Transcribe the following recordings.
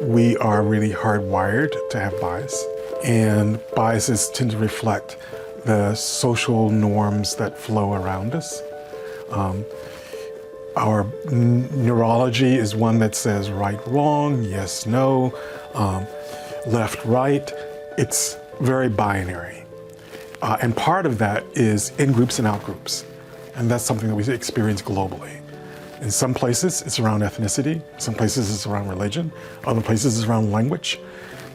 We are really hardwired to have bias, and biases tend to reflect the social norms that flow around us. Our neurology is one that says right, wrong, yes, no, left, right. It's very binary. And part of that is in-groups and out-groups. And that's something that we experience globally. In some places, it's around ethnicity. Some places, it's around religion. Other places, it's around language.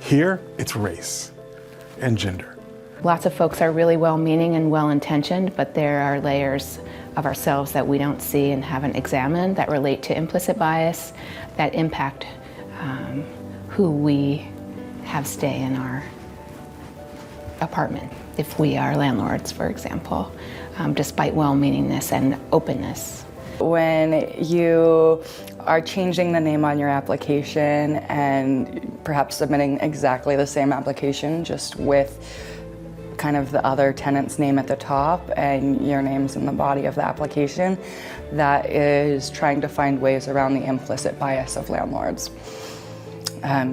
Here, it's race and gender. Lots of folks are really well-meaning and well-intentioned, but there are layers of ourselves that we don't see and haven't examined that relate to implicit bias that impact who we have stay in our apartment, if we are landlords, for example, despite well-meaningness and openness. When you are changing the name on your application and perhaps submitting exactly the same application just with kind of the other tenant's name at the top and your name's in the body of the application, that is trying to find ways around the implicit bias of landlords.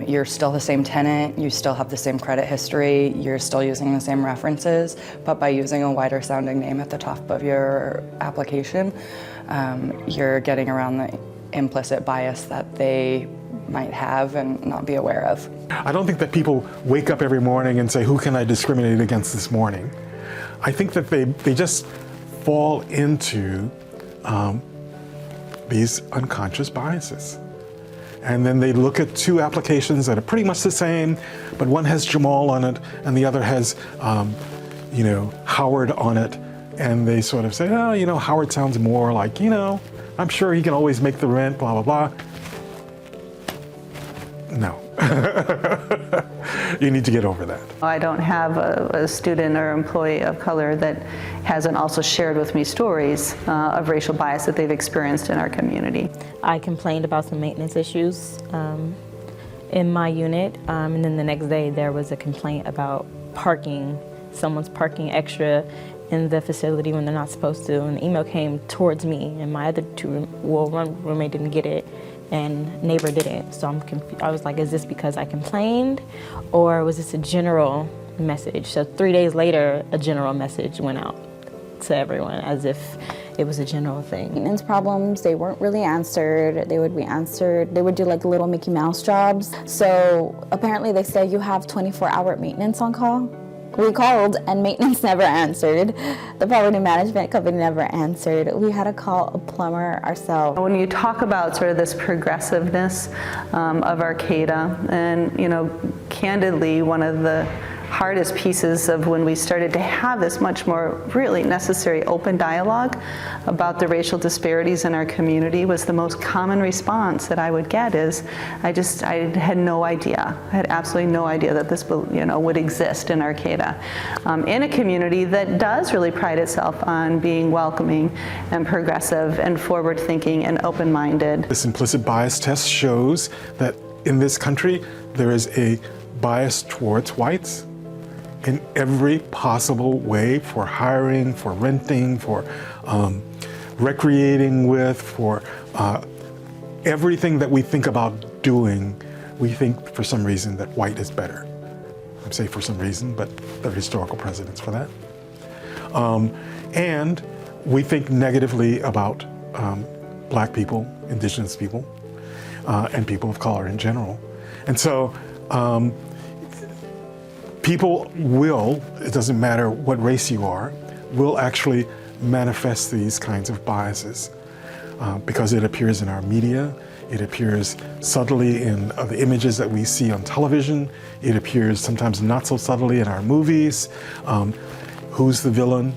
You're still the same tenant, you still have the same credit history, you're still using the same references, but by using a wider sounding name at the top of your application, you're getting around the implicit bias that they might have and not be aware of. I don't think that people wake up every morning and say, who can I discriminate against this morning? I think that they just fall into these unconscious biases. And then they look at two applications that are pretty much the same, but one has Jamal on it and the other has, Howard on it. And they sort of say, oh, Howard sounds more like, I'm sure he can always make the rent, blah, blah, blah. No. You need to get over that. I don't have a student or employee of color that hasn't also shared with me stories of racial bias that they've experienced in our community. I complained about some maintenance issues in my unit, and then the next day there was a complaint about parking. Someone's parking extra in the facility when they're not supposed to, and the email came towards me, and my other one roommate didn't get it, and neighbor didn't. So I was like, is this because I complained, or was this a general message? So 3 days later, a general message went out to everyone as if it was a general thing. Maintenance problems, they weren't really answered. They would be answered, they would do like little Mickey Mouse jobs. So apparently they say you have 24-hour maintenance on call. We called and maintenance never answered. The property management company never answered. We had to call a plumber ourselves. When you talk about sort of this progressiveness of Arcata, and candidly, one of the hardest pieces of when we started to have this much more really necessary open dialogue about the racial disparities in our community was the most common response that I would get is, I had no idea. I had absolutely no idea that this would exist in Arcata. In a community that does really pride itself on being welcoming and progressive and forward-thinking and open-minded. This implicit bias test shows that in this country, there is a bias towards whites in every possible way, for hiring, for renting, for recreating with, for everything that we think about doing. We think for some reason that white is better. I say for some reason, but there are historical precedents for that. And we think negatively about black people, indigenous people, and people of color in general. And so people will, it doesn't matter what race you are, will actually manifest these kinds of biases because it appears in our media, it appears subtly in the images that we see on television, it appears sometimes not so subtly in our movies. Who's the villain,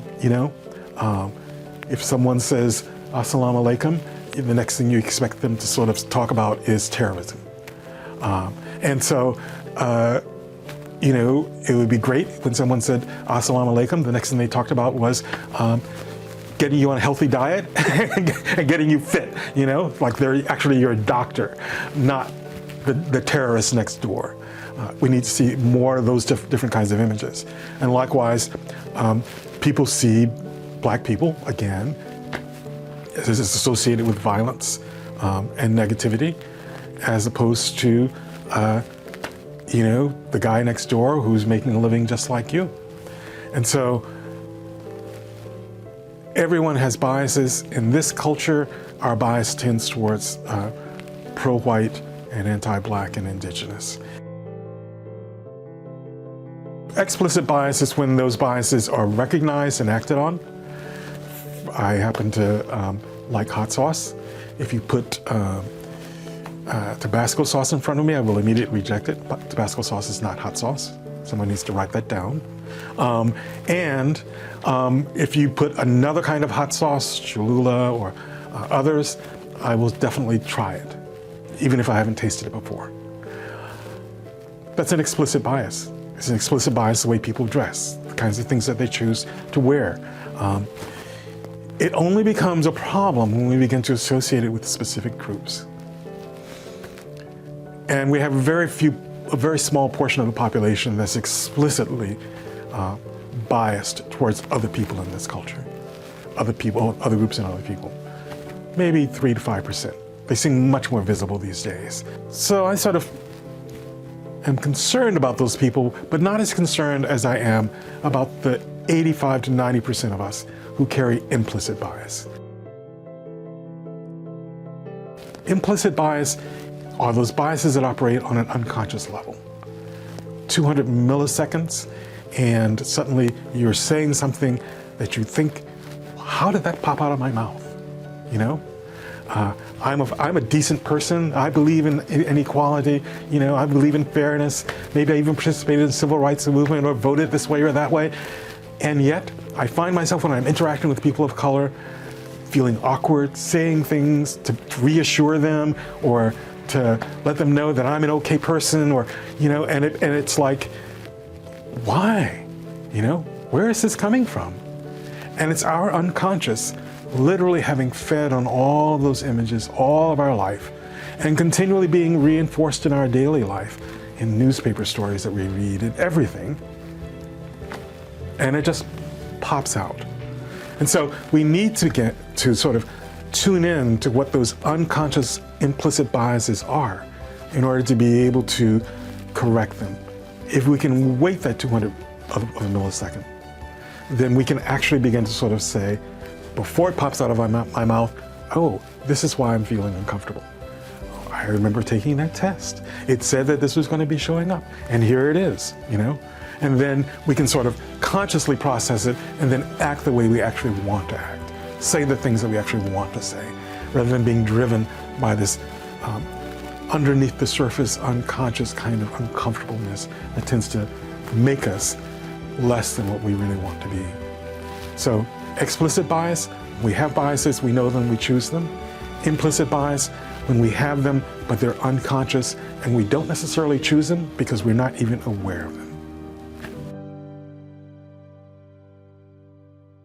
If someone says, Assalamu alaikum, the next thing you expect them to sort of talk about is terrorism. And so, it would be great when someone said, Assalamu alaikum, the next thing they talked about was getting you on a healthy diet and getting you fit, like they're actually your doctor, not the terrorist next door. We need to see more of those different kinds of images. And likewise, people see black people, again, as associated with violence and negativity, as opposed to the guy next door who's making a living just like you. And so everyone has biases. In this culture, our bias tends towards pro-white and anti-black and indigenous. Explicit bias is when those biases are recognized and acted on. I happen to like hot sauce. If you put Tabasco sauce in front of me, I will immediately reject it. But Tabasco sauce is not hot sauce. Someone needs to write that down. If you put another kind of hot sauce, Cholula or others, I will definitely try it, even if I haven't tasted it before. That's an explicit bias. It's an explicit bias the way people dress, the kinds of things that they choose to wear. It only becomes a problem when we begin to associate it with specific groups. And we have a very small portion of the population that's explicitly biased towards other people in this culture, other groups and other people. Maybe 3 to 5%. They seem much more visible these days. So I sort of am concerned about those people, but not as concerned as I am about the 85 to 90% of us who carry implicit bias. Implicit bias are those biases that operate on an unconscious level. 200 milliseconds, and suddenly you're saying something that you think, how did that pop out of my mouth? I'm a decent person. I believe in equality. I believe in fairness. Maybe I even participated in the civil rights movement or voted this way or that way. And yet, I find myself when I'm interacting with people of color, feeling awkward, saying things to reassure them or to let them know that I'm an okay person, or and it's like, why? Where is this coming from? And it's our unconscious literally having fed on all of those images all of our life and continually being reinforced in our daily life, in newspaper stories that we read and everything. And it just pops out. And so we need to get to sort of tune in to what those unconscious implicit biases are in order to be able to correct them. If we can wait that 200th of a millisecond, then we can actually begin to sort of say, before it pops out of my mouth, oh, this is why I'm feeling uncomfortable. I remember taking that test. It said that this was going to be showing up, and here it is, And then we can sort of consciously process it and then act the way we actually want to act. Say the things that we actually want to say, rather than being driven by this underneath the surface, unconscious kind of uncomfortableness that tends to make us less than what we really want to be. So, explicit bias, we have biases, we know them, we choose them. Implicit bias, when we have them, but they're unconscious and we don't necessarily choose them because we're not even aware of them.